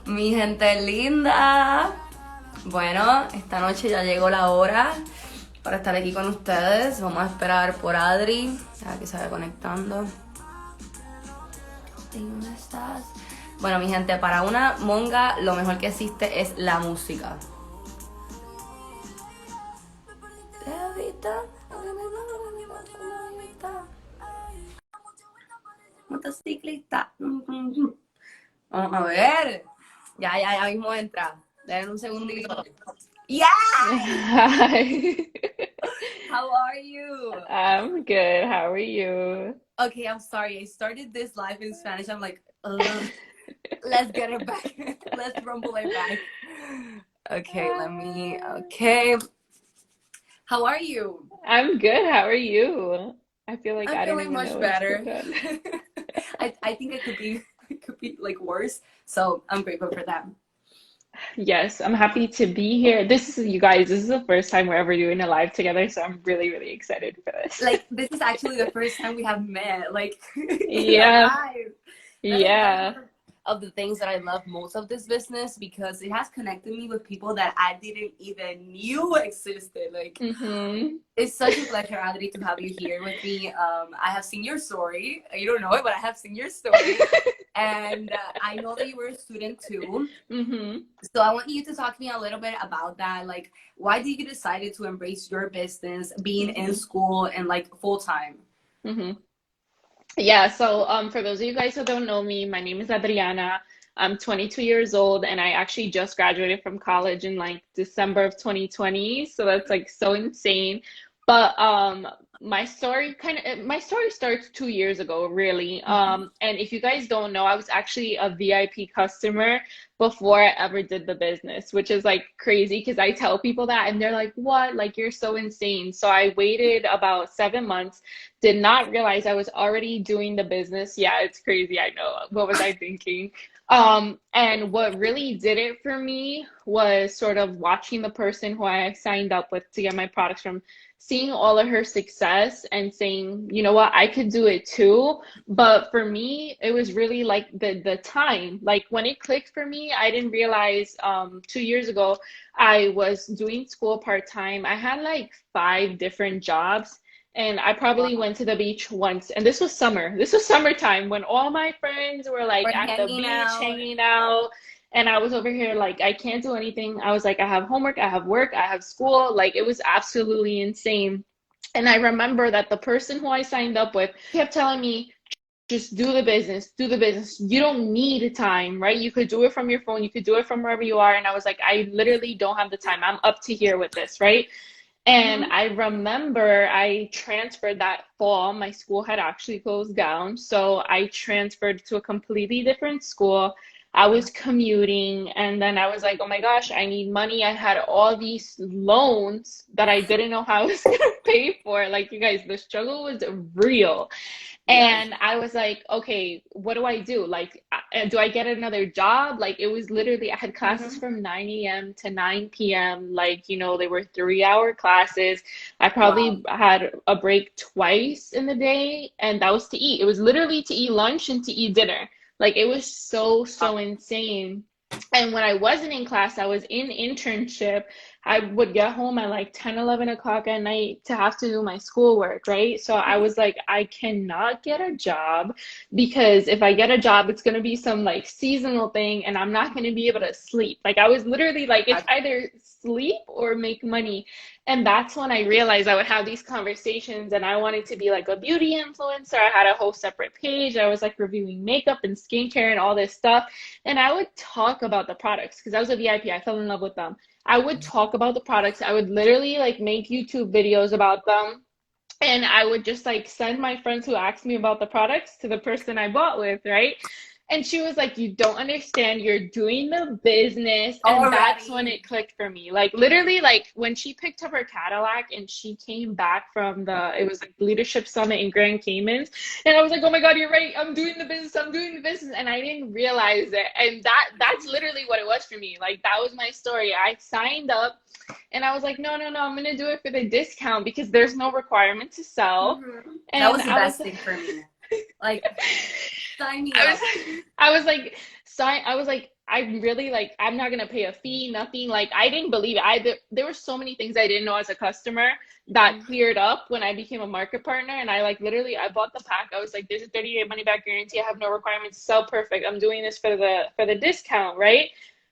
Mi gente linda. Bueno, esta noche ya llegó la hora para estar aquí con ustedes. Vamos a esperar por Adri, a que se vaya conectando. ¿Dónde estás? Bueno, mi gente, para una monga lo mejor que existe es la música. Motociclista. Vamos a ver. Ya mismo entra. Denle un segundito. Yeah! Hi. How are you? I'm good. How are you? Okay, I'm sorry. I started this live in Spanish. I'm like, ugh. Let's get it back. Let's rumble it back. Okay, let me. Okay. How are you? I'm good. How are you? I feel like I'm I don't feeling even much know what to better. pick up. I think it could be like worse. So I'm grateful for that. Yes, I'm happy to be here. This is, you guys, this is the first time we're ever doing a live together, so I'm really, really excited for this. Like this is actually the first time we have met, like in a Yeah, live. That is yeah. one of the things that I love most of this business because it has connected me with people that I didn't even knew existed. Like Mm-hmm. it's such a pleasure, Adri, to have you here with me. I have seen your story. You don't know it, but I have seen your story, and I know that you were a student too. Mm-hmm. So I want you to talk to me a little bit about that. Like, why did you decide to embrace your business, being in Mm-hmm. school and like full time? Mm-hmm. Yeah, so for those of you guys who don't know me, my name is Adriana. I'm 22 years old and I actually just graduated from college in like December of 2020. So that's like so insane. But my story starts 2 years ago, really. Mm-hmm. And if you guys don't know, I was actually a VIP customer before I ever did the business, which is like crazy because I tell people that and they're like, "What? Like you're so insane." So I waited about 7 months, did not realize I was already doing the business. Yeah, it's crazy. I know. What was I thinking? And what really did it for me was sort of watching the person who I signed up with to get my products from, seeing all of her success and saying, you know what, I could do it too. But for me, it was really like the time. Like when it clicked for me, I didn't realize 2 years ago I was doing school part-time. I had like 5 different jobs. And I probably Wow. went to the beach once. And this was summer. This was summertime when all my friends were like We're at the hanging beach out. hanging out. And I was over here like, I can't do anything. I was like, I have homework, I have work, I have school. Like, it was absolutely insane. And I remember that the person who I signed up with kept telling me, just do the business, do the business. You don't need time, right? You could do it from your phone, you could do it from wherever you are. And I was like, I literally don't have the time. I'm up to here with this, right? And Mm-hmm. I remember I transferred that fall. My school had actually closed down. So I transferred to a completely different school. I was commuting, and then I was like, oh my gosh, I need money. I had all these loans that I didn't know how I was going to pay for. Like, you guys, the struggle was real. Yes. And I was like, okay, what do I do? Like, do I get another job? Like, it was literally, I had classes Mm-hmm. from 9 a.m. to 9 p.m. Like, they were 3-hour classes. I Wow. probably had a break twice in the day, and that was to eat. It was literally to eat lunch and to eat dinner. Like, it was so, Wow. so insane. And when I wasn't in class, I was in internship. I would get home at like 10, 11 o'clock at night to have to do my schoolwork, right? So I was like, I cannot get a job because if I get a job, it's going to be some like seasonal thing and I'm not going to be able to sleep. Like I was literally like, it's either sleep or make money. And that's when I realized I would have these conversations and I wanted to be like a beauty influencer. I had a whole separate page. I was like reviewing makeup and skincare and all this stuff. And I would talk about the products because I was a VIP. I fell in love with them. I would talk about the products. I would literally like make YouTube videos about them. And I would just like send my friends who asked me about the products to the person I bought with, right? And she was like, you don't understand. You're doing the business. And that's when Already. it clicked for me. Like, literally, like when she picked up her Cadillac and she came back from it was like Leadership Summit in Grand Caymans. And I was like, oh my God, you're right. I'm doing the business. I'm doing the business. And I didn't realize it. And that's literally what it was for me. Like, that was my story. I signed up and I was like, no, no, no, I'm going to do it for the discount because there's no requirement to sell. Mm-hmm. That And was the I was best thing for me. Like, sign me I was up. I was like sign I was like I'm really like, I'm not gonna pay a fee, nothing. Like, I didn't believe it. There were so many things I didn't know as a customer that cleared up when I became a market partner. And I like literally, I bought the pack. I was like, there's a 30-day money back guarantee. I have no requirements to sell. Perfect. I'm doing this for the discount, right?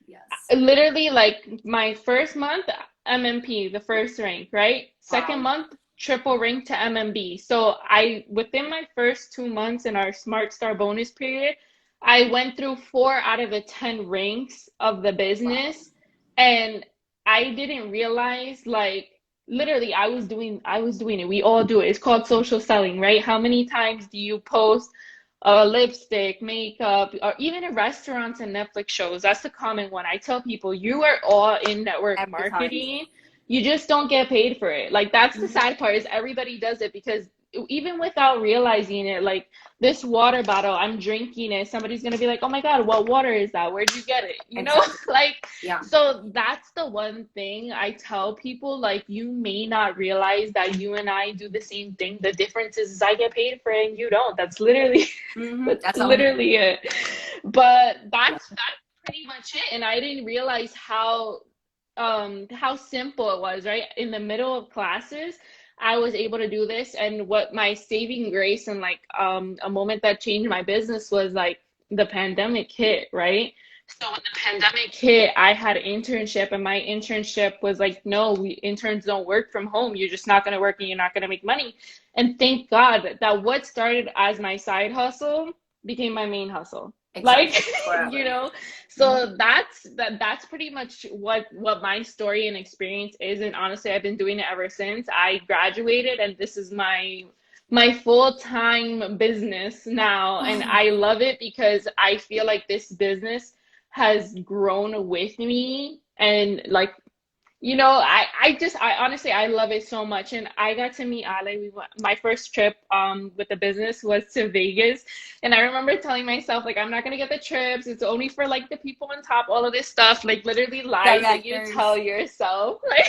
Yes. Literally, like my first month, MMP, the first rank, right? Second Wow. month, triple rank to MMB. So I, within my first 2 months in our Smart Star bonus period, I went through 4 out of the 10 ranks of the Wow. business. And I didn't realize, like, literally I was doing it. We all do it. It's called social selling, right? How many times do you post lipstick, makeup, or even in restaurants and Netflix shows? That's the common one. I tell people, you are all in network Every time. marketing. You just don't get paid for it. Like, that's the sad part, is everybody does it because even without realizing it, like this water bottle, I'm drinking it. Somebody's gonna be like, "Oh my God, what water is that? Where'd you get it?" You know, Exactly. like, Yeah. so that's the one thing I tell people, like, you may not realize that you and I do the same thing. The difference is I get paid for it and you don't. That's literally that's That's all. literally it. But Yeah. that's pretty much it. And I didn't realize how simple it was, right? In the middle of classes, I was able to do this. And what my saving grace and like a moment that changed my business was like the pandemic hit, right? So when the pandemic hit, I had an internship, and my internship was like, no, we interns don't work from home. You're just not going to work and you're not going to make money. And thank God that what started as my side hustle became my main hustle. Exactly. Like, you Forever. know, Mhm. so that's pretty much what my story and experience is. And honestly, I've been doing it ever since I graduated, and this is my full-time business now. And I love it because I feel like this business has grown with me. And like, I honestly, I love it so much. And I got to meet Ale. My first trip with the business was to Vegas. And I remember telling myself, like, I'm not gonna get the trips. It's only for like the people on top, all of this stuff, like literally lies that you tell Directors. yourself. Like,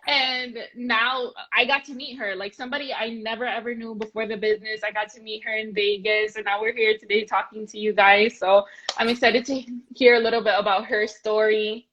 and now I got to meet her, like somebody I never ever knew before the business. I got to meet her in Vegas, and now we're here today talking to you guys. So I'm excited to hear a little bit about her story.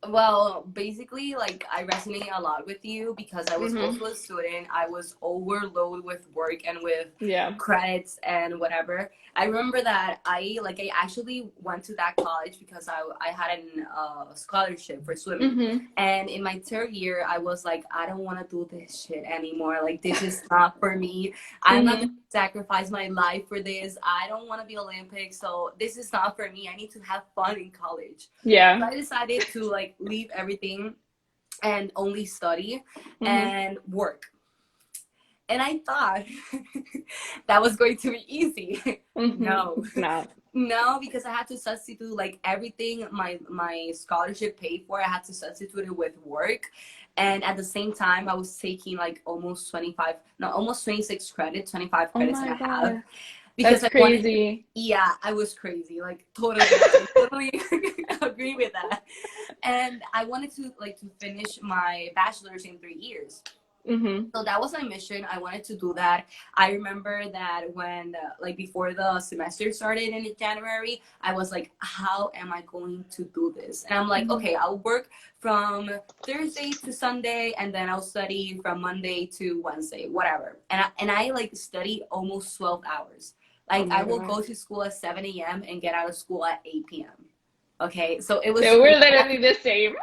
Well, basically, like I resonate a lot with you because I was Hmm. also a student. I was overloaded with work and with Yeah. credits and whatever. I remember that I actually went to that college because I had an scholarship for swimming. Hmm. And in my third year, I was like, I don't want to do this shit anymore. Like this is not for me. I'm not gonna Hmm. sacrifice my life for this. I don't want to be Olympic, so this is not for me. I need to have fun in college. So Yeah. I decided to like leave everything and only study Hmm. and work. And I thought that was going to be easy. Hmm. No. No. No, because I had to substitute like everything my scholarship paid for. I had to substitute it with work. And at the same time, I was taking like almost 25, no, almost 26 credits, 25 Oh credits and my a half God. because That's I wanted, crazy. yeah, I was crazy, like totally, I totally agree with that. And I wanted to like to finish my bachelor's in 3 years. Hmm. So that was my mission. I wanted to do that. I remember that when like before the semester started in January, I was like, how am I going to do this? And I'm like, Hmm. okay, I'll work from Thursday to Sunday, and then I'll study from Monday to Wednesday, whatever. And I like study almost 12 hours. Oh Like I my will God. go to school at 7 a.m. and get out of school at 8 p.m. Okay, so it was So we're crazy. literally the same.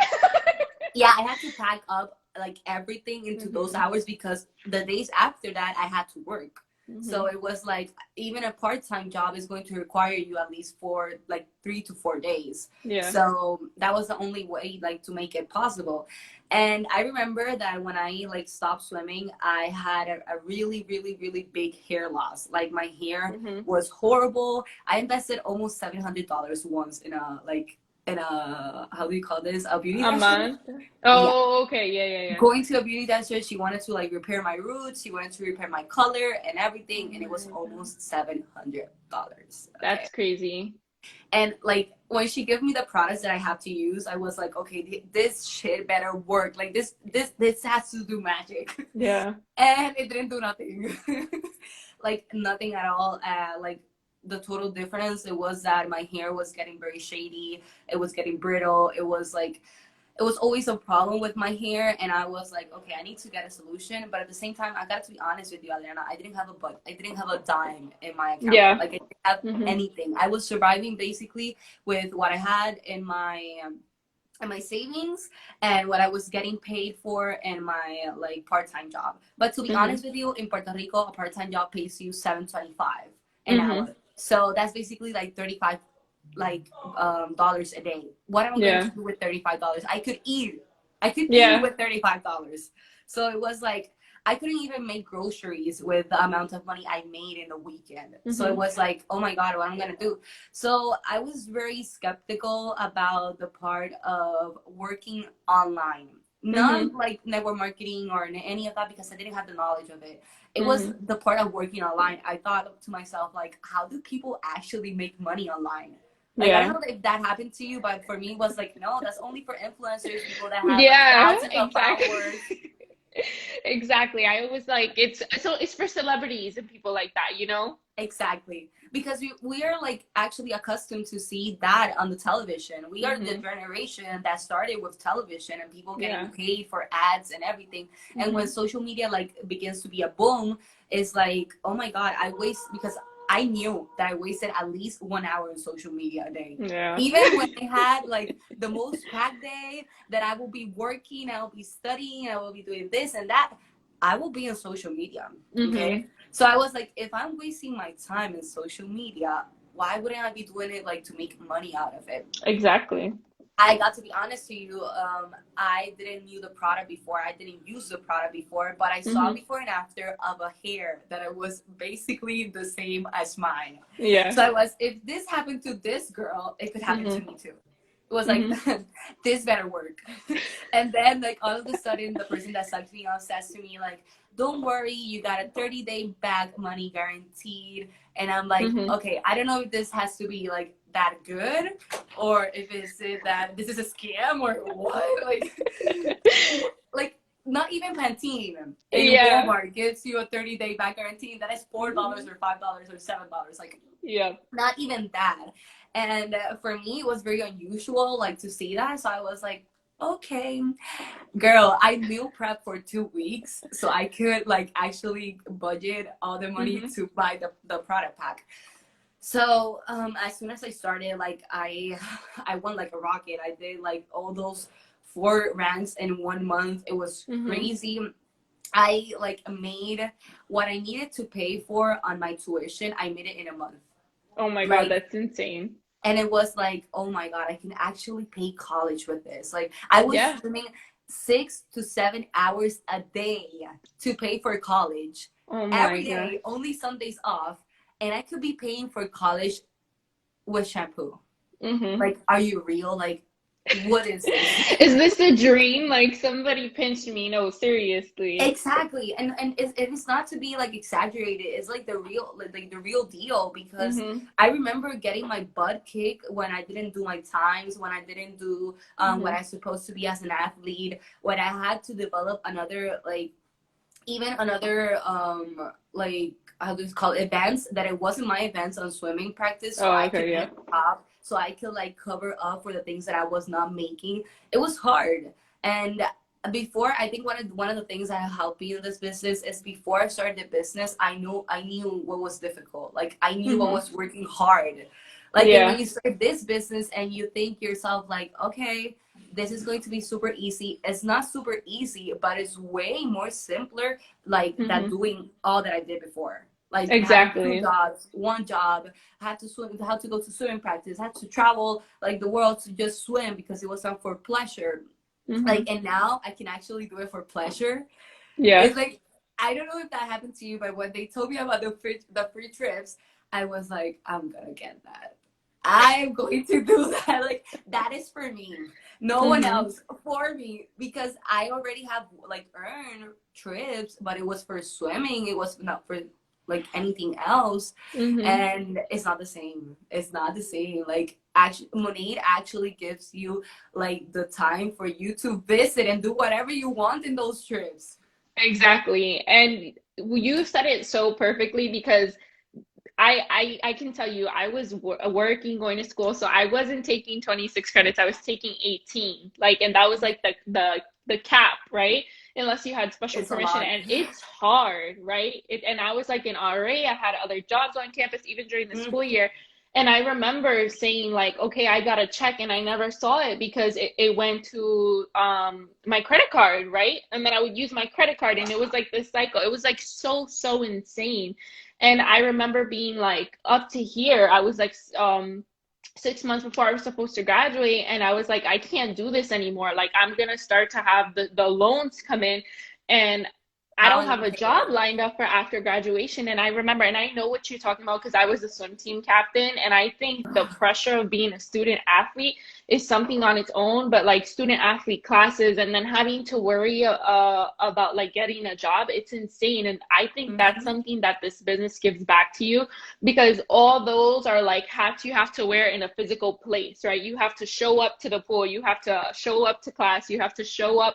Yeah, I had to pack up like everything into those Hmm. hours because the days after that I had to work. So Hmm. it was like even a part-time job is going to require you at least for like 3 to 4 days. Yeah. So that was the only way like to make it possible. And I remember that when I like stopped swimming, I had a really, really, really big hair loss. Like my hair Hmm. was horrible. I invested almost $700 once in a like in a, how do you call this, a beauty A dasher. month. Yeah, Oh, okay. Yeah, yeah, yeah. going to a beauty dancer, she wanted to like repair my roots, she wanted to repair my color and Oh everything, and it was my God. almost $700. Okay. That's crazy. And like when she gave me the products that I have to use, I was like, okay, this shit better work. Like this has to do magic. Yeah. And it didn't do nothing. Like nothing at all. Like the total difference, it was that my hair was getting very shady. It was getting brittle. It was like, it was always a problem with my hair, and I was like, okay, I need to get a solution. But at the same time, I got to be honest with you, Adriana, I didn't have a I didn't have a dime in my account. Yeah. Like, I didn't have Mhm. anything. I was surviving basically with what I had in my savings and what I was getting paid for in my like part-time job. But to be Mhm. honest with you, in Puerto Rico, a part-time job pays you 7.25 an Mhm. hour. So that's basically like 35 like dollars a day. What am I going to Yeah. do with $35? I could eat Yeah. with $35. So it was like I couldn't even make groceries with the amount of money I made in a weekend. So it Mhm. was like, oh my God, what am I gonna do? So I was very skeptical about the part of working online. Not Mhm. like network marketing or any of that, because I didn't have the knowledge of it. It was Mhm. the part of working online. I thought to myself, like, how do people actually make money online? Like, I don't Yeah. know if that happened to you, but for me, it was like, no, that's only for influencers, people that have like Yeah, thousands of followers. exactly. Exactly. I was like, it's for celebrities and people like that, you know? Exactly. Because we are like actually accustomed to see that on the television. We are the Mhm. generation that started with television and people getting Yeah. paid for ads and everything. And when Mhm. social media like begins to be a boom, it's like, oh my God, I waste, because I knew that I wasted at least 1 hour on social media a day. Yeah. Even when I had like the most packed day that I will be working, I will be studying, I will be doing this and that, I will be on social media. Okay. Mhm. So I was like, if I'm wasting my time in social media, why wouldn't I be doing it like to make money out of it? Exactly. I got to be honest to you, I didn't knew the product before. I didn't use the product before, but I saw Mhm. before and after of a hair that it was basically the same as mine. Yeah. So I was, if this happened to this girl, it could happen to Mhm. me too. It was like, Mhm. this better work. And then like all of a sudden the person that sucked me off says to me like, don't worry, you got a 30-day back money guaranteed. And I'm like, Mhm. okay, I don't know if this has to be like that good, or if it's that this is a scam or what. Like not even Pantene in Yeah. Walmart gives you a 30-day back guarantee that is $4 Mhm. or $5 or $7. Like Yeah. not even that. And for me it was very unusual like to see that, so I was like, okay, girl, I meal prep for 2 weeks so I could like actually budget all the money Mhm. to buy the product pack. So as soon as I started, like I went like a rocket. I did like all those 4 ranks in 1 month. It was Mhm. crazy. I like made what I needed to pay for on my tuition. I made it in a month. Oh my God, Like, that's insane. and it was like, oh my God, I can actually pay college with this. Like I was Yeah. swimming 6 to 7 hours a day to pay for college Oh my every God. day, only Sundays off, and I could be paying for college with shampoo. Mhm. Like, are you real? Like, what is this? Is this a dream? Like somebody pinched me? No, seriously. Exactly, and it's not to be like exaggerated. It's like like the real deal, because Mhm. I remember getting my butt kicked when I didn't do my times, when I didn't do what Mhm. I supposed to be as an athlete, when I had to develop another like even another like how do you call it, events that it wasn't my events on swimming practice, so Oh, I could okay, get yeah. a job, so I could like cover up for the things that I was not making. It was hard. And before, I think one of the things that helped me in this business is before I started the business, I knew what was difficult. Like I knew I Mhm. was working hard. Like, and when Yeah. you start this business and you think yourself like, okay, this is going to be super easy. It's not super easy, but it's way more simpler like that Mhm. doing all that I did before. Like having two Exactly. jobs, one job, had to swim, had to go to swimming practice, had to travel like the world to just swim because it was not for pleasure. Like, Mhm. and now I can actually do it for pleasure. Yeah. It's like, I don't know if that happened to you, but when they told me about the free trips, I was like, I'm gonna get that. I am going to do that. Like that is for me. No one Mhm. else for me, because I already have like earned trips, but it was for swimming. It was not for like anything else, Mhm. and it's not the same. It's not the same. Like actually, Monade actually gives you like the time for you to visit and do whatever you want in those trips. Exactly. And you said it so perfectly because I can tell you, I was working, going to school, so I wasn't taking 26 credits. I was taking 18. Like, and that was like the cap, right? Unless you had special It's a permission, lot. and it's hard, right? And I was like an RA. I had other jobs on campus even during the Mm, school year. And I remember saying like, okay, I got to check, and I never saw it because it went to my credit card, right? And then I would use my credit card, and it was like this cycle. It was like so insane. And I remember being like up to here. I was like 6 months before I was supposed to graduate, and I was like, I can't do this anymore. Like, I'm gonna start to have the loans come in, and I how don't am I have gonna a pay it? job lined up for after graduation. And I remember, and I know what you're talking about because I was a swim team captain, and I think the pressure of being a student athlete is something on its own. But like student athlete classes, and then having to worry about like getting a job, it's insane. And I think that's Mhm. something that this business gives back to you, because all those are like hats you have to wear in a physical place, right? You have to show up to the pool, you have to show up to class, you have to show up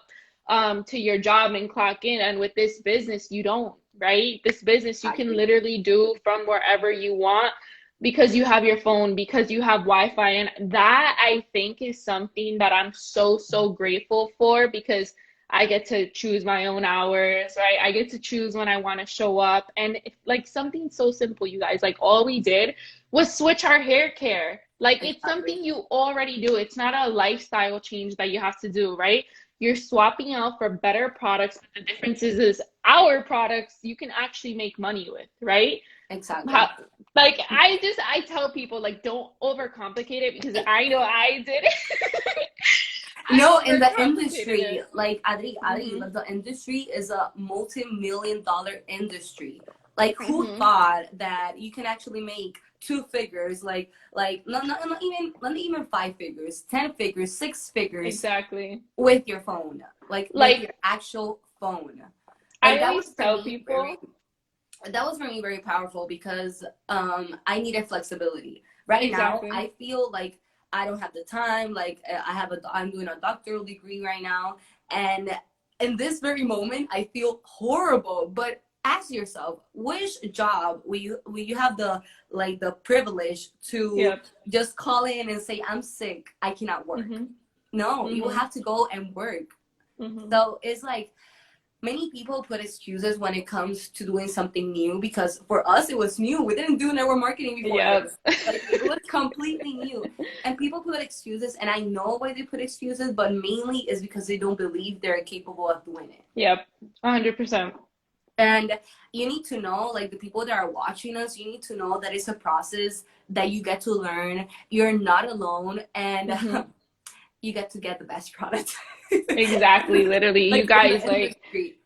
to your job and clock in. And with this business, you don't, right? This business you can Exactly. literally do from wherever you want because you have your phone, because you have Wi-Fi. And that I think is something that I'm so grateful for, because I get to choose my own hours, right? I get to choose when I want to show up. And if, like something so simple, you guys, like all we did was switch our hair care. Like it's Exactly. something you already do. It's not a lifestyle change that you have to do, right? You're swapping out for better products. But the difference is our products you can actually make money with, right? Exactly. How, like I tell people like don't overcomplicate it, because I know I did it. No, I in the overcomplicated industry, it. like Adri, Mhm. like the industry is a multi-million-dollar industry. Like who Mhm. thought that you can actually make two figures, like not even five figures, 10 figures, six figures Exactly. with your phone, like with your Like actual phone. Like I always tell people. that was for me very powerful because I needed flexibility. Right now, Exactly. I feel like I don't have the time. Like I'm doing a doctoral degree right now, and in this very moment, I feel horrible. But ask yourself, which job will you have the privilege to Yep. just call in and say I'm sick, I cannot work? Mhm. No, you will Mhm. have to go and work. Mhm. So it's like many people put excuses when it comes to doing something new, because for us it was new. We didn't do network marketing before Yep. this. Like it was completely new. And people put excuses, and I know why they put excuses, but mainly is because they don't believe they're capable of doing it. Yep. 100%. And you need to know, like the people that are watching us, you need to know that it's a process that you get to learn. You're not alone, and Mhm. you get the best product. Exactly. Literally, you Like in the guys, like industry,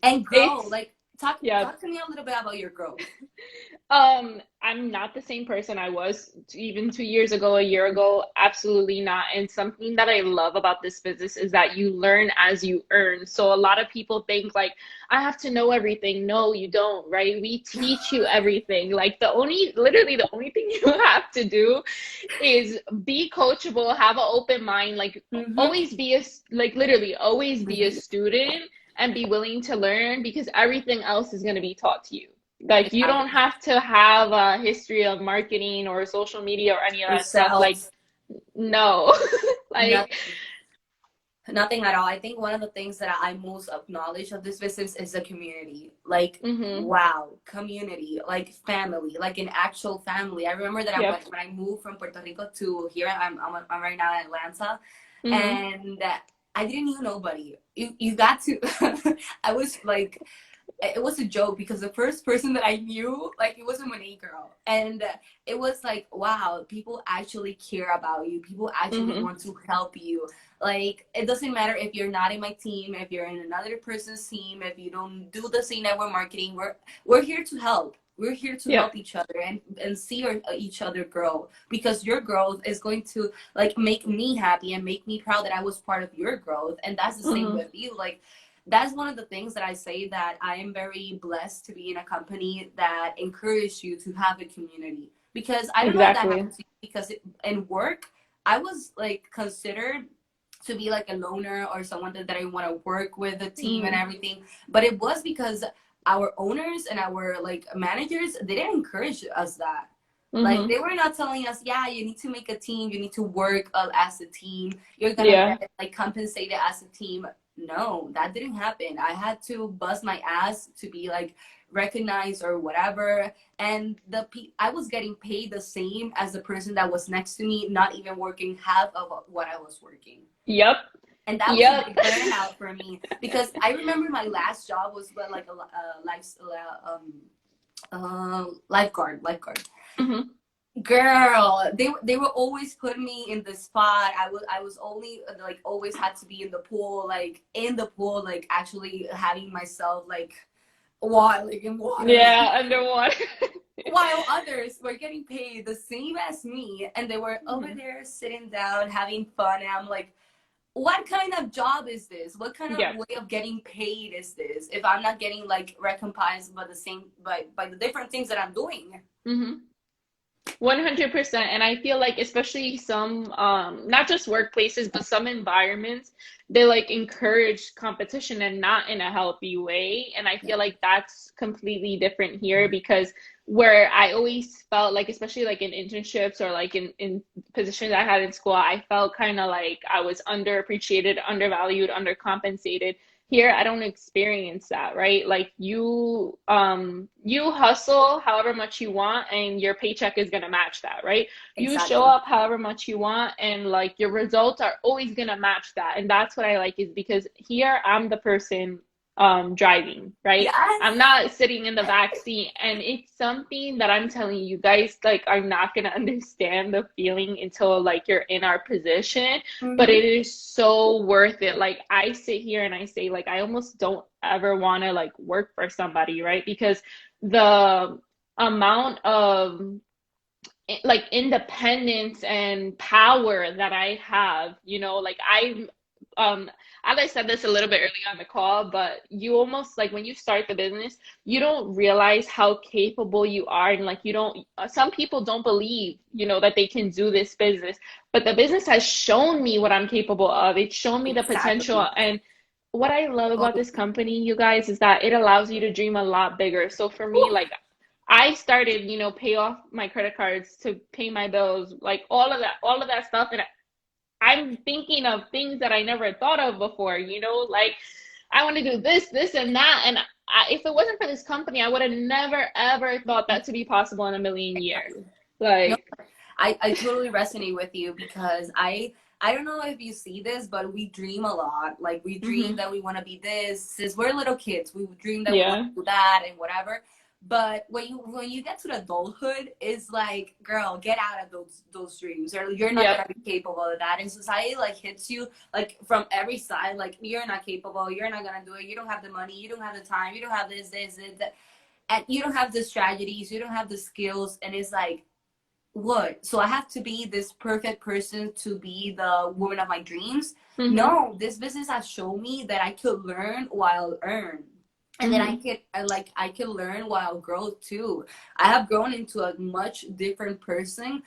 and grow. it's. Like talk Yep. to me a little bit about your growth. I'm not the same person I was even 2 years ago, a year ago. Absolutely not. And something that I love about this business is that you learn as you earn. So a lot of people think like, I have to know everything. No, you don't, right? We teach you everything. Like literally the only thing you have to do is be coachable, have an open mind, like Mm-hmm. always be like literally always be a Mm-hmm. student and be willing to learn, because everything else is going to be taught to you. Like you don't Exactly. have to have a history of marketing or social media or any of Or that stuff. Like sales. no. Like Nothing. Nothing at all. I think one of the things that I most acknowledge of this business is the community. Like, mhm. wow, community, like family, like an actual family. I remember that Yep. when I moved from Puerto Rico to here, I'm right now in Atlanta, Mhm. and I didn't know nobody. You got to. I was like, it was a joke because the first person that I knew, like, it was a Monet girl, and it was like, wow, people actually care about you. People actually Mhm. want to help you. Like, it doesn't matter if you're not in my team, if you're in another person's team, if you don't do the same network marketing. We're here to help. We're here to Yep. help each other and see each other grow, because your growth is going to like make me happy and make me proud that I was part of your growth, and that's the same Mhm. with you. Like, that's one of the things that I say, that I am very blessed to be in a company that encourages you to have a community. Because I don't know if that Exactly. happened to you, because in work, I was like considered to be like a loner or someone that I want to work with a team and Mhm. everything. But it was because our owners and our like managers, they didn't encourage us that. Like Mm-hmm. they were not telling us, yeah, you need to make a team, you need to work as a team, you're gonna Yeah. get like compensated as a team. No, that didn't happen. I had to bust my ass to be like recognized or whatever. And I was getting paid the same as the person that was next to me, not even working half of what I was working. Yep. And that was a Yep. big burnout for me because I remember my last job was like a lifeguard. Mm-hmm. Girl, they will always put me in the spot. I was only like always had to be in the pool, like actually having myself like water, like in water, Yeah, underwater. while others were getting paid the same as me, and they were over Mhm. there sitting down having fun. And I'm like, what kind of job is this? What kind of Yeah. way of getting paid is this? If I'm not getting like recompensed by the different things that I'm doing. Mm-hmm. 100%. And I feel like especially some not just workplaces, but some environments, they like encourage competition and not in a healthy way. And I Yeah. feel like that's completely different here because where I always felt like, especially like in internships or like in positions I had in school, I felt kind of like I was underappreciated, undervalued, undercompensated. Here I don't experience that, right? Like you hustle however much you want and your paycheck is going to match that, right? You show Exactly. up however much you want and like your results are always going to match that. And that's what I like is because here I'm the person driving, right? Yes. I'm not sitting in the back seat, and it's something that I'm telling you, you guys like are not going to understand the feeling until like you're in our position, but Mm-hmm. it is so worth it. Like I sit here and I say like I almost don't ever want to like work for somebody, right? Because the amount of like independence and power that I have, like um as I said this a little bit earlier on the call, but you almost like when you start the business, you don't realize how capable you are, and like you don't some people don't believe, that they can do this business, but the business has shown me what I'm capable of. It's shown me the potential. Exactly. And what I love about Oh, this company, you guys, is that it allows you to dream a lot bigger. So for me, whew. like I started, pay off my credit cards to pay my bills, like all of that stuff. And I'm thinking of things that I never thought of before, like I want to do this and that. And if it wasn't for this company, I would have never, ever thought that to be possible in a million years. Exactly. No, Like, I totally resonate with you because I don't know if you see this, but we dream a lot. Like we dream hmm that we want to be this. Since we're little kids, we dream that we want yeah, to do that and whatever. But when you get to the adulthood, it's like, girl, get out of those dreams, or you're not yep, gonna be capable of that. And society like hits you like from every side, like you're not capable, you're not gonna do it, you don't have the money, you don't have the time, you don't have this, that, and you don't have the strategies, you don't have the skills, and it's like, what? So I have to be this perfect person to be the woman of my dreams? hmm No, this business has shown me that I could learn while earn. And then hmm I could learn while grow too. I have grown into a much different person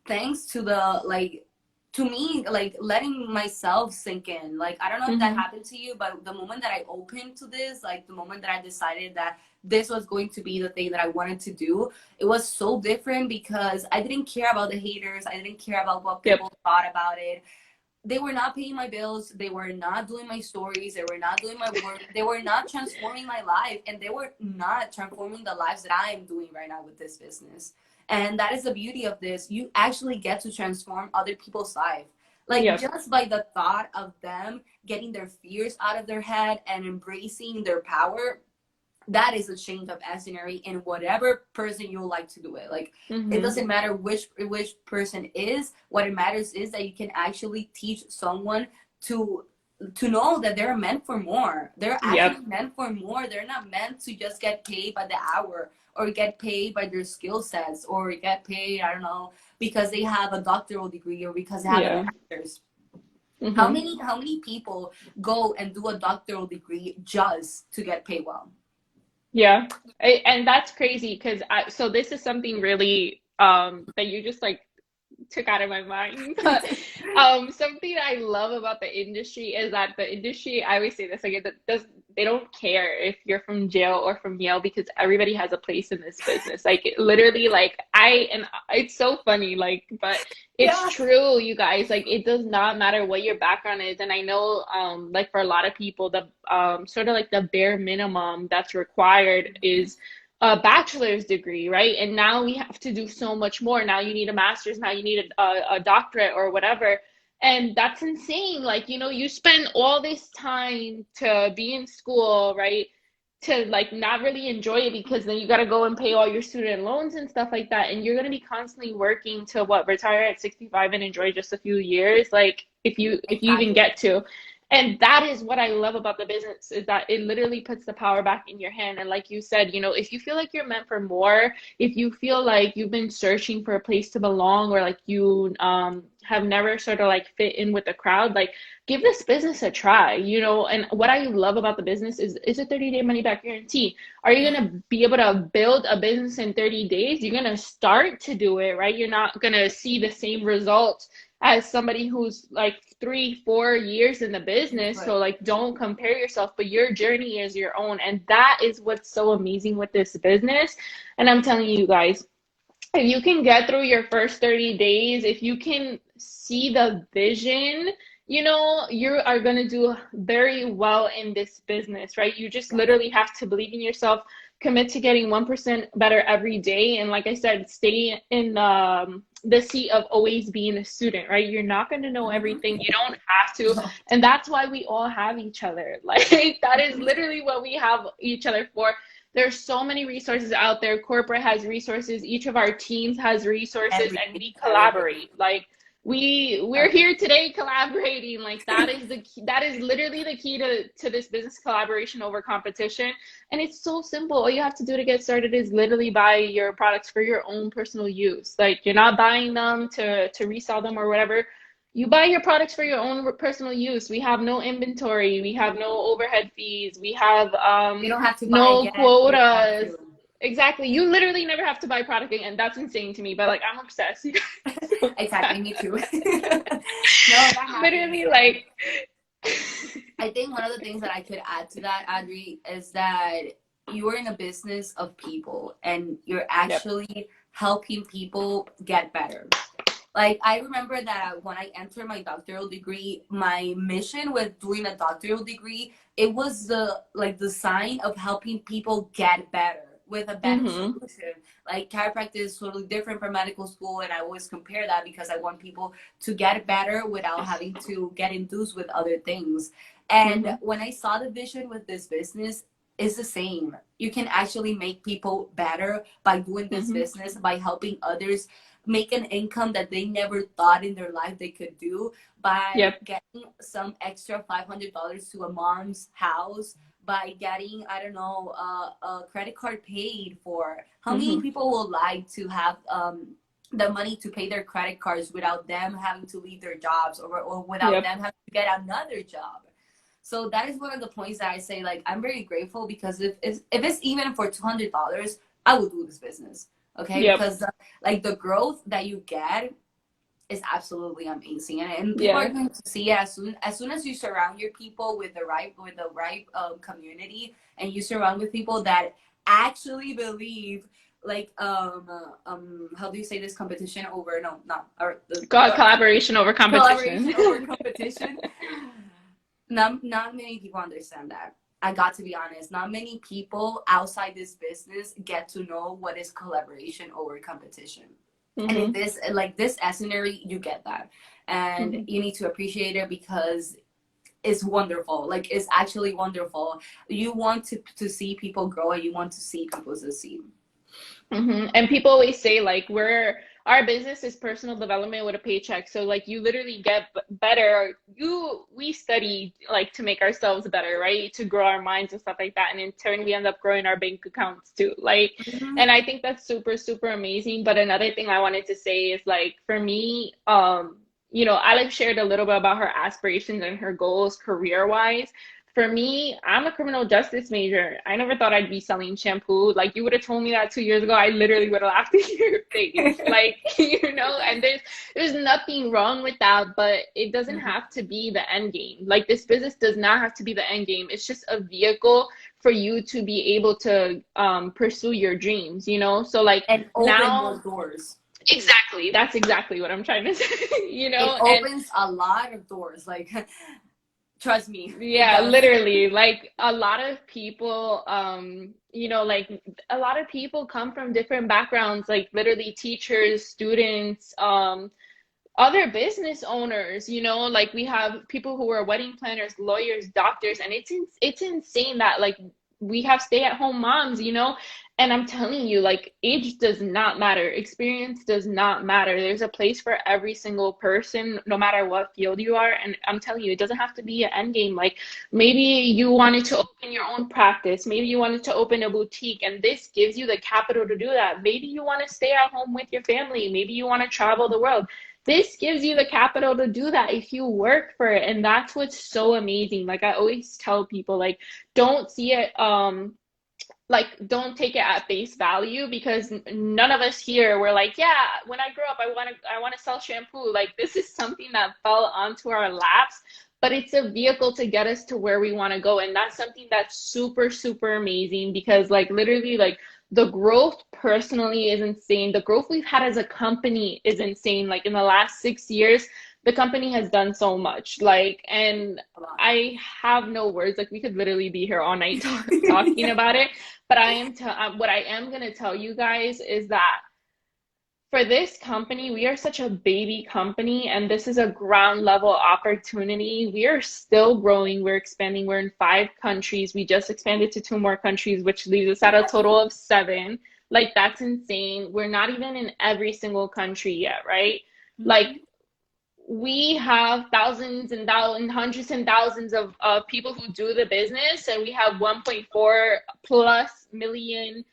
thanks to the like to me like letting myself sink in. Like I don't know if that hmm happened to you, but the moment that I opened to this, like the moment that I decided that this was going to be the thing that I wanted to do, it was so different because I didn't care about the haters, I didn't care about what yep, people thought about it. They were not paying my bills, they were not doing my stories, they were not doing my work, they were not transforming my life, and they were not transforming the lives that I am doing right now with this business. And that is the beauty of this. You actually get to transform other people's life, like yep, just by the thought of them getting their fears out of their head and embracing their power. That is a change of scenery in whatever person you like to do it. Like it hmm doesn't matter which person is. What it matters is that you can actually teach someone to know that they're meant for more. They're yep, actually meant for more. They're not meant to just get paid by the hour or get paid by their skill sets or get paid, I don't know, because they have a doctoral degree or because they have a yeah, master's. how hmm many how many people go and do a doctoral degree just to get paid well? yeah. And that's crazy because so this is something really that you just like took out of my mind. But something I love about the industry is that the industry, I always say this, like they don't care if you're from jail or from Yale because everybody has a place in this business. Like literally, like and it's so funny, like, but it's Yeah. true, you guys. Like it does not matter what your background is. And I know, like for a lot of people, the sort of like the bare minimum that's required is a bachelor's degree, right? And now we have to do so much more. Now you need a master's, now you need a doctorate or whatever. And that's insane. Like, you spend all this time to be in school, right? To like not really enjoy it because then you got to go and pay all your student loans and stuff like that. And you're going to be constantly working to what, retire at 65 and enjoy just a few years, like if you even Exactly. get to. And that is what I love about the business is that it literally puts the power back in your hand. And like you said, if you feel like you're meant for more, if you feel like you've been searching for a place to belong or like you have never sort of like fit in with the crowd, like give this business a try, And what I love about the business is a 30-day money back guarantee. Are you going to be able to build a business in 30 days? You're going to start to do it, right? You're not going to see the same results as somebody who's like 3, 4 years in the business. So Right. like don't compare yourself, but your journey is your own. And that is what's so amazing with this business. And I'm telling you guys, if you can get through your first 30 days, if you can see the vision, you are going to do very well in this business, right? You just Yeah. literally have to believe in yourself, commit to getting 1% better every day. And like I said, stay in the seat of always being a student, right? You're not going to know Mhm. everything. You don't have to. No. And that's why we all have each other. Like, that is literally what we have each other for. There's so many resources out there. Corporate has resources. Each of our teams has resources, and Everything, we everything. collaborate. Like we're Everything. here today collaborating. Like that is the key, that is literally the key to this business: collaboration over competition. And it's so simple. All you have to do to get started is literally buy your products for your own personal use. Like you're not buying them to resell them or whatever. You buy your products for your own personal use. We have no inventory. We have no overhead fees. We have You don't have to buy no again. You don't have quotas. to. Exactly. You literally never have to buy product again. That's insane to me, but like I'm obsessed. You guys. Exactly, me too. No, that happens. Literally And like I think one of the things that I could add to that, Adri, is that you're in a business of people and you're Yep. actually helping people get better. Like I remember that when I entered my doctoral degree, my mission with doing a doctoral degree, it was the sign of helping people get better with a better Mm-hmm. solution. Like chiropractic is totally different from medical school, and I always compare that because I want people to get better without having to get induced with other things. And Mm-hmm. when I saw the vision with this business, it's the same. You can actually make people better by doing this Mm-hmm. business, by helping others make an income that they never thought in their life they could do, by Yep. getting some extra $500 to a mom's house, by getting, I don't know, a credit card paid for. How many Mm-hmm. people would like to have the money to pay their credit cards without them having to leave their jobs, or without Yep. them having to get another job? So that is one of the points that I say, like, I'm very grateful because if it's even for $200, I will do this business. Okay, Yep. because like the growth that you get is absolutely amazing, and people are Yeah. going to see it as soon as you surround your people with the right community, and you surround with people that actually believe, like how do you say this, competition over, no, not or Collaboration over competition. collaboration over competition. Not many people understand that. I got to be honest. Not many people outside this business get to know what is collaboration over competition. And in Mm-hmm. this, like this scenario, you get that, and Mm-hmm. you need to appreciate it because it's wonderful. Like it's actually wonderful. You want to see people grow, and you want to see people succeed. And people always say like our business is personal development with a paycheck. So like you literally get better. We study like to make ourselves better, right? To grow our minds and stuff like that. And in turn, we end up growing our bank accounts too. Like, Mhm. and I think that's super, super amazing. But another thing I wanted to say is like for me, Alex shared a little bit about her aspirations and her goals career wise. for me, I'm a criminal justice major. I never thought I'd be selling shampoo. Like you would have told me that 2 years ago, I literally would have laughed in your face. Like, and there's nothing wrong with that, but it doesn't have to be the end game. Like this business does not have to be the end game. It's just a vehicle for you to be able to pursue your dreams, So like and open now, more doors. exactly. That's exactly what I'm trying to say, It opens a lot of doors. Like, trust me. Yeah, literally. Like a lot of people, like a lot of people come from different backgrounds, like literally teachers, students, other business owners, like we have people who are wedding planners, lawyers, doctors, and it's insane that like we have stay-at-home moms, and I'm telling you, like age does not matter, experience does not matter. There's a place for every single person, no matter what field you are. And I'm telling you, it doesn't have to be an end game. Like maybe you wanted to open your own practice, maybe you wanted to open a boutique, and this gives you the capital to do that. Maybe you want to stay at home with your family, maybe you want to travel the world. This gives you the capital to do that if you work for it. And that's what's so amazing. Like I always tell people, like, don't see it, like, don't take it at face value, because none of us here were like, yeah, when I grow up, I want to sell shampoo. Like this is something that fell onto our laps, but it's a vehicle to get us to where we want to go. And that's something that's super, super amazing, because like literally, like the growth personally is insane. The growth we've had as a company is insane. Like in the last 6 years, the company has done so much. Like, and I have no words. Like we could literally be here all night talking about it. But what I am going to tell you guys is that for this company, we are such a baby company, and this is a ground level opportunity. We are still growing. We're expanding. We're in 5 countries. We just expanded to 2 more countries, which leaves us at a total of 7. Like, that's insane. We're not even in every single country yet, right? Like, we have thousands and hundreds and thousands of people who do the business, and we have 1.4 plus million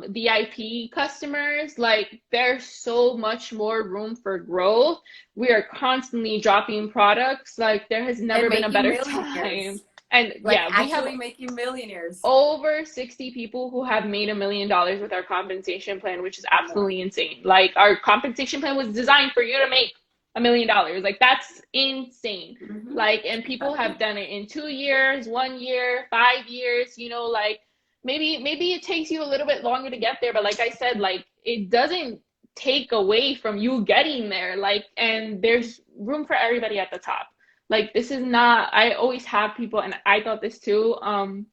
VIP customers. Like there's so much more room for growth. We are constantly dropping products. Like there has never been a better time. And like, yeah, we have making millionaires. Over 60 people who have made $1 million with our compensation plan, which is absolutely insane. Like our compensation plan was designed for you to make $1 million. Like that's insane. Like, and people have done it in 2 years, 1 year, 5 years, like maybe it takes you a little bit longer to get there, but like I said, like it doesn't take away from you getting there. Like, and there's room for everybody at the top. Like this is not, I always have people, and I thought this too, I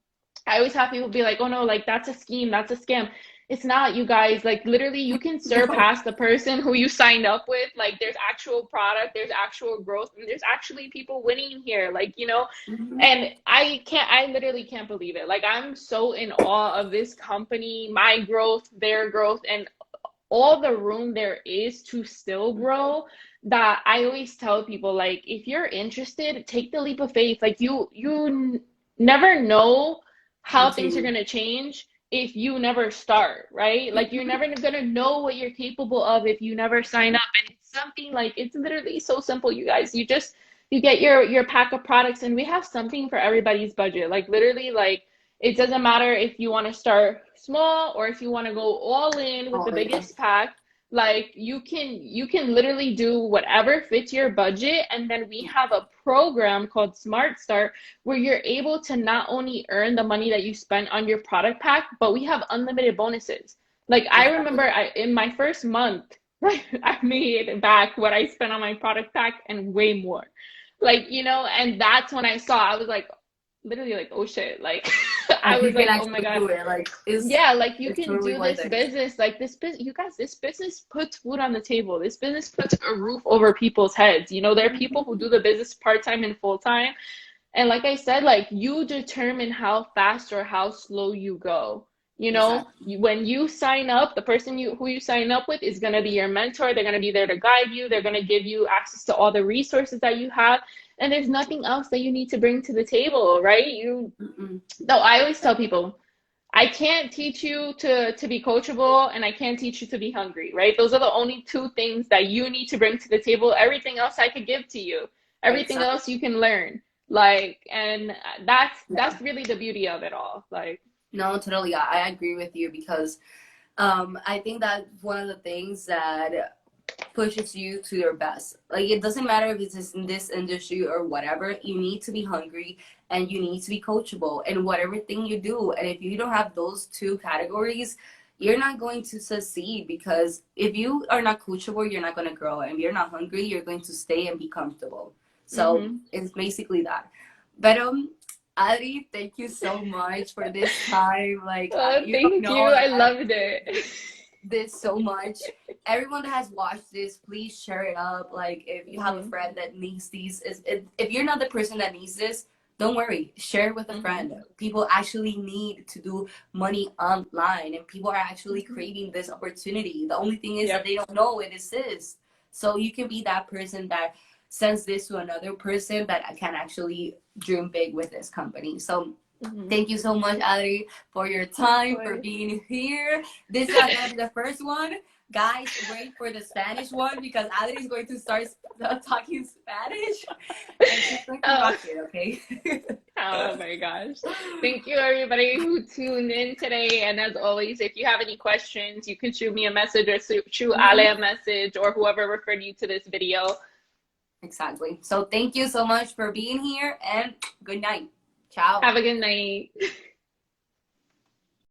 always have people be like, oh no, like that's a scheme, that's a scam. It's not, you guys. Like literally you can surpass the person who you signed up with. Like there's actual product, there's actual growth, and there's actually people winning here. Like, and I literally can't believe it. Like I'm so in awe of this company, my growth, their growth, and all the room there is to still grow, that I always tell people, like, if you're interested, take the leap of faith. Like you never know how things are going to change if you never start, right? Like you're never gonna know what you're capable of if you never sign up. And it's something like, it's literally so simple, you guys. You get your pack of products, and we have something for everybody's budget. Like literally, like it doesn't matter if you want to start small or if you want to go all in with the biggest pack. Like you can literally do whatever fits your budget. And then we have a program called Smart Start, where you're able to not only earn the money that you spent on your product pack, but we have unlimited bonuses. Like I remember in my first month, I made back what I spent on my product pack and way more. Like, and that's when I was like, literally like, oh shit, like I was like, oh my god, like like you can totally do this business, like this business, you guys, this business puts food on the table, this business puts a roof over people's heads. There are people who do the business part-time and full-time, and like I said, like you determine how fast or how slow you go. When you sign up, the person who you sign up with is going to be your mentor. They're going to be there to guide you. They're going to give you access to all the resources that you have. And there's nothing else that you need to bring to the table, right? No, I always tell people, I can't teach you to be coachable, and I can't teach you to be hungry, right? Those are the only 2 things that you need to bring to the table. Everything else I could give to you. Everything else you can learn. Like, and Yeah. that's really the beauty of it all. Like, No, totally. I agree with you because I think that one of the things that pushes you to your best. Like it doesn't matter if it's in this industry or whatever, you need to be hungry and you need to be coachable in whatever thing you do. And if you don't have those two categories, you're not going to succeed because if you are not coachable, you're not going to grow. And if you're not hungry, you're going to stay and be comfortable. So hmm. it's basically that. But Adri, thank you so much for this time. Like Oh, you don't thank you. know, I like I loved it. this so much. Everyone that has watched this, please share it up. Like if you have a Hmm. friend that needs these, if you're not the person that needs this, don't worry. Share it with a friend. Hmm. People actually need to do money online, and people are actually Hmm. craving this opportunity. The only thing is that Yep. they don't know it exists. So you can be that person that sends this to another person that can actually dream big with this company. So Hmm. thank you so much, Adri, for your Of time, for course. being here. This is not gonna be the first one. Guys, wait for the Spanish one because Adri is going to start talking Spanish and she's going to Oh, rock it, okay? oh my gosh. Thank you, everybody who tuned in today. And as always, if you have any questions, you can shoot me a message or shoot Ale Mhm. a message or whoever referred you to this video. Exactly. So thank you so much for being here and good night. Ciao. Have a good night.